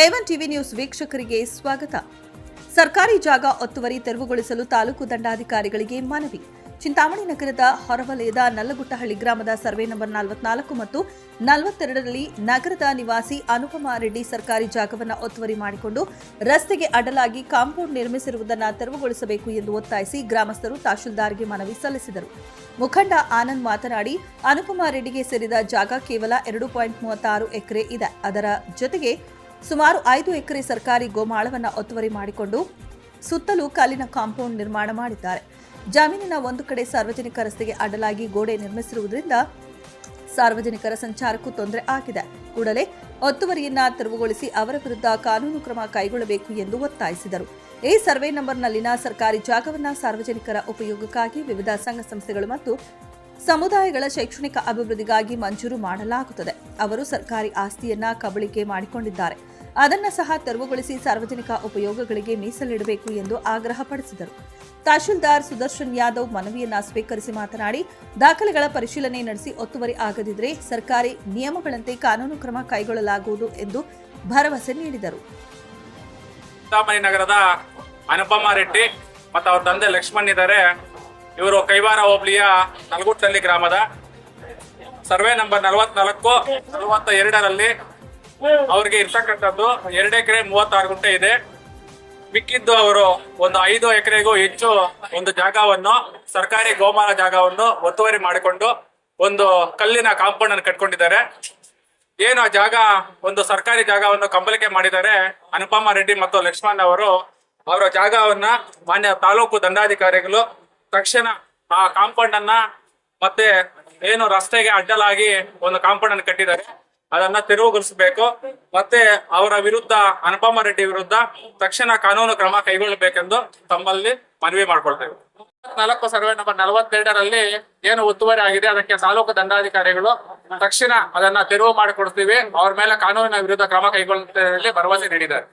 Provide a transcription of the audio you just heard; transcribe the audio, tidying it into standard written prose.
A1 TV news ವೀಕ್ಷಕರಿಗೆ ಸ್ವಾಗತ. ಸರ್ಕಾರಿ ಜಾಗ ಒತ್ತುವರಿ ತೆರವುಗೊಳಿಸಲು ತಾಲೂಕು ದಂಡಾಧಿಕಾರಿಗಳಿಗೆ ಮನವಿ. ಚಿಂತಾಮಣಿ ನಗರದ ಹೊರವಲಯದ ನಲ್ಲಗುಟ್ಟಹಳ್ಳಿ ಗ್ರಾಮದ ಸರ್ವೆ ನಂಬರ್ 44 ಮತ್ತು 42ರಲ್ಲಿ ನಗರದ ನಿವಾಸಿ ಅನುಪಮಾ ರೆಡ್ಡಿ ಸರ್ಕಾರಿ ಜಾಗವನ್ನು ಒತ್ತುವರಿ ಮಾಡಿಕೊಂಡು ರಸ್ತೆಗೆ ಅಡ್ಡಲಾಗಿ ಕಾಂಪೌಂಡ್ ನಿರ್ಮಿಸಿರುವುದನ್ನು ತೆರವುಗೊಳಿಸಬೇಕು ಎಂದು ಒತ್ತಾಯಿಸಿ ಗ್ರಾಮಸ್ಥರು ತಹಶೀಲ್ದಾರ್ಗೆ ಮನವಿ ಸಲ್ಲಿಸಿದರು. ಮುಖಂಡ ಆನಂದ್ ಮಾತನಾಡಿ, ಅನುಪಮಾ ರೆಡ್ಡಿಗೆ ಸೇರಿದ ಜಾಗ ಕೇವಲ 2.36 ಎಕರೆ ಇದೆ. ಅದರ ಜೊತೆಗೆ ಸುಮಾರು 5 ಎಕರೆ ಸರ್ಕಾರಿ ಗೋಮಾಳವನ್ನು ಒತ್ತುವರಿ ಮಾಡಿಕೊಂಡು ಸುತ್ತಲೂ ಕಲ್ಲಿನ ಕಾಂಪೌಂಡ್ ನಿರ್ಮಾಣ ಮಾಡಿದ್ದಾರೆ. ಜಮೀನಿನ ಒಂದು ಕಡೆ ಸಾರ್ವಜನಿಕ ರಸ್ತೆಗೆ ಅಡ್ಡಲಾಗಿ ಗೋಡೆ ನಿರ್ಮಿಸಿರುವುದರಿಂದ ಸಾರ್ವಜನಿಕರ ಸಂಚಾರಕ್ಕೂ ತೊಂದರೆ ಆಗಿದೆ. ಕೂಡಲೇ ಒತ್ತುವರಿಯನ್ನ ತೆರವುಗೊಳಿಸಿ ಅವರ ವಿರುದ್ಧ ಕಾನೂನು ಕ್ರಮ ಕೈಗೊಳ್ಳಬೇಕು ಎಂದು ಒತ್ತಾಯಿಸಿದರು. ಈ ಸರ್ವೆ ನಂಬರ್ನಲ್ಲಿನ ಸರ್ಕಾರಿ ಜಾಗವನ್ನು ಸಾರ್ವಜನಿಕರ ಉಪಯೋಗಕ್ಕಾಗಿ ವಿವಿಧ ಸಂಘ ಸಂಸ್ಥೆಗಳು ಮತ್ತು ಸಮುದಾಯಗಳ ಶೈಕ್ಷಣಿಕ ಅಭಿವೃದ್ಧಿಗಾಗಿ ಮಂಜೂರು ಮಾಡಲಾಗುತ್ತದೆ. ಅವರು ಸರ್ಕಾರಿ ಆಸ್ತಿಯನ್ನ ಕಬಳಿಕೆ ಮಾಡಿಕೊಂಡಿದ್ದಾರೆ. ಅದನ್ನು ಸಹ ತೆರವುಗೊಳಿಸಿ ಸಾರ್ವಜನಿಕ ಉಪಯೋಗಗಳಿಗೆ ಮೀಸಲಿಡಬೇಕು ಎಂದು ಆಗ್ರಹಪಡಿಸಿದರು. ತಹಶೀಲ್ದಾರ್ ಸುದರ್ಶನ್ ಯಾದವ್ ಮನವಿಯನ್ನ ಸ್ವೀಕರಿಸಿ ಮಾತನಾಡಿ, ದಾಖಲೆಗಳ ಪರಿಶೀಲನೆ ನಡೆಸಿ ಒತ್ತುವರಿ ಆಗದಿದ್ದರೆ ಸರ್ಕಾರಿ ನಿಯಮಗಳಂತೆ ಕಾನೂನು ಕ್ರಮ ಕೈಗೊಳ್ಳಲಾಗುವುದು ಎಂದು ಭರವಸೆ ನೀಡಿದರು. ಚಿಂತಾಮಣಿ ನಗರದ ಅನುಪಮಾ ರೆಡ್ಡಿ ಮತ್ತು ಅವರ ತಂದೆ ಲಕ್ಷ್ಮಣ್ ಇದ್ದಾರೆ. ಇವರು ಕೈವಾರ ಹೋಬಳಿಯ ನಲ್ಲಗುಟ್ಟಹಳ್ಳಿ ಗ್ರಾಮದ ಸರ್ವೆ ನಂಬರ್ 44, 42ರಲ್ಲಿ ಅವ್ರಿಗೆ ಇರ್ತಕ್ಕಂಥದ್ದು 2 ಎಕರೆ 36 ಗುಂಟೆ ಇದೆ. ಮಿಕ್ಕಿದ್ದು ಅವರು ಒಂದು 5 ಎಕರೆಗೂ ಹೆಚ್ಚು ಒಂದು ಜಾಗವನ್ನು, ಸರ್ಕಾರಿ ಗೋಮಾಳ ಜಾಗವನ್ನು ಒತ್ತುವರಿ ಮಾಡಿಕೊಂಡು ಒಂದು ಕಲ್ಲಿನ ಕಾಂಪೌಂಡ್ ಅನ್ನು ಕಟ್ಕೊಂಡಿದ್ದಾರೆ. ಏನು ಆ ಜಾಗ ಒಂದು ಸರ್ಕಾರಿ ಜಾಗವನ್ನು ಕಬಳಿಕೆ ಮಾಡಿದ್ದಾರೆ ಅನುಪಮಾ ರೆಡ್ಡಿ ಮತ್ತು ಲಕ್ಷ್ಮಣ್ ಅವರು. ಅವರ ಜಾಗವನ್ನ ಮಾನ್ಯ ತಾಲೂಕು ದಂಡಾಧಿಕಾರಿಗಳು ತಕ್ಷಣ ಆ ಕಾಂಪೌಂಡ್ ಅನ್ನ ಮತ್ತೆ ಏನು ರಸ್ತೆಗೆ ಅಡ್ಡಲಾಗಿ ಒಂದು ಕಾಂಪೌಂಡ್ ಅನ್ನು ಕಟ್ಟಿದ್ದಾರೆ ಅದನ್ನ ತೆರವುಗೊಳಿಸಬೇಕು. ಮತ್ತೆ ಅವರ ವಿರುದ್ಧ, ಅನುಪಮಾ ರೆಡ್ಡಿ ವಿರುದ್ಧ ತಕ್ಷಣ ಕಾನೂನು ಕ್ರಮ ಕೈಗೊಳ್ಳಬೇಕೆಂದು ತಮ್ಮಲ್ಲಿ ಮನವಿ ಮಾಡ್ಕೊಳ್ತೇವೆ. 4 ಸರ್ವೆ ನಂಬರ್ 42ರಲ್ಲಿ ಏನು ಒತ್ತುವರಿ ಆಗಿದೆ ಅದಕ್ಕೆ ತಾಲೂಕು ದಂಡಾಧಿಕಾರಿಗಳು ತಕ್ಷಣ ಅದನ್ನ ತೆರವು ಮಾಡಿಕೊಡ್ತೀವಿ, ಅವ್ರ ಮೇಲೆ ಕಾನೂನಿನ ವಿರುದ್ಧ ಕ್ರಮ ಕೈಗೊಳ್ಳುತ್ತೇವೆ ಭರವಸೆ ನೀಡಿದ್ದಾರೆ.